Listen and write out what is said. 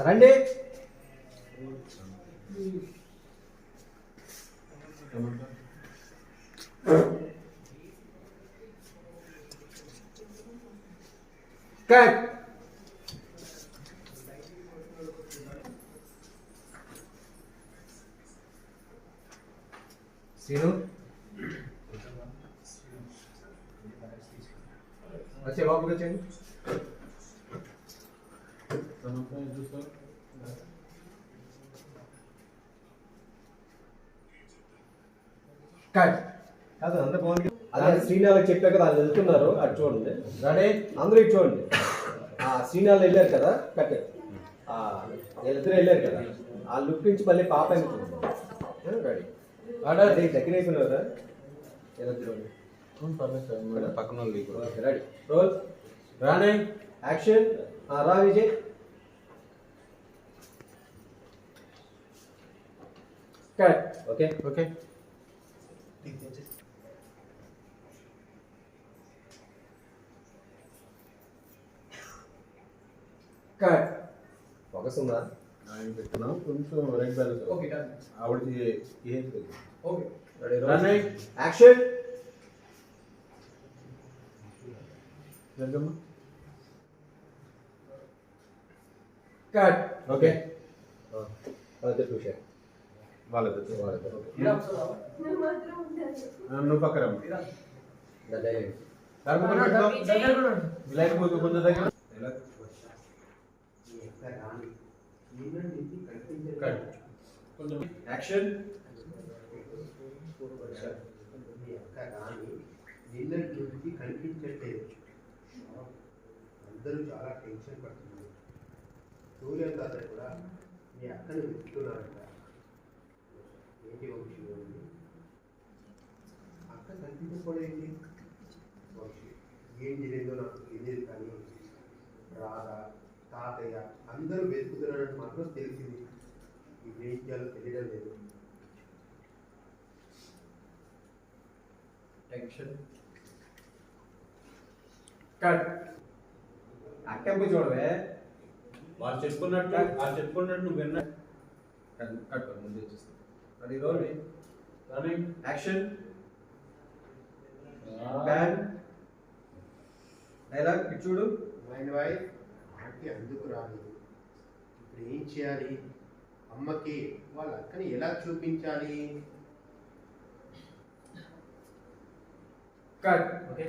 రండి. Cut. Scene వచ్చే లోపలికి వచ్చేయండి. కట్. కాదు అంత బాగుంది. అదే శ్రీనాథ్ చెప్పా కదా వాళ్ళు వెళ్తున్నారు, అటు చూడండి. రెడీ అందరూ ఇటు చూడండి. శ్రీనాథ్ వెళ్ళారు కదా, కట్. వీళ్ళిద్దరు వెళ్ళారు కదా, ఆ లుక్ నుంచి మళ్ళీ పాప చూడండి. రెడీ ఆర్డర్ దగ్గర అయిపోయినారు కదా, పక్కన రెడీ రోల్. రాణి యాక్షన్. రా Vijay. Cut. Okay okay cut. Focus ఉందా? పెట్టుకున్నాం కొంచెం రెడ్ బ్యాలెన్స్. ఓకే ఆవిడకి okay ready roll action. Cut. Okay నువ్వు పక్కన లేకపోతే కొంచెం దగ్గర యాక్షన్. నిన్నటి కనిపించట్లేదు, అందరూ చాలా టెన్షన్ పడుతున్నారు. సూర్య తాత కూడా మీ అక్కను వెతుకుతున్నారంట. ఏంటి వంశీ ఉంది, అక్క కనిపించకూడేంటి వంశీ? ఏం జరిగిందో నాకు తెలియదు, కానీ రాధా తాతయ్య అందరూ వెతుకుతున్నారని మాత్రం తెలిసింది. ఇవేం చేయాలో తెలియడం లేదు. యాక్షన్. కట్. అక్కడికి చూడవే, వాళ్ళు చెప్పుకున్నట్టు నువ్వు విన్నా కట్ ముందు వచ్చేస్తాను. అది రోల్ రన్నింగ్ యాక్షన్. బ్యాన్ డైలాగ్ ఇటు చూడు. మైండ్ వైఫ్ ఆంటీ అందుకు రాలేదు, ఇప్పుడు ఏం చేయాలి? అమ్మకి వాళ్ళ అక్కని ఎలా చూపించాలి? కట్. ఓకే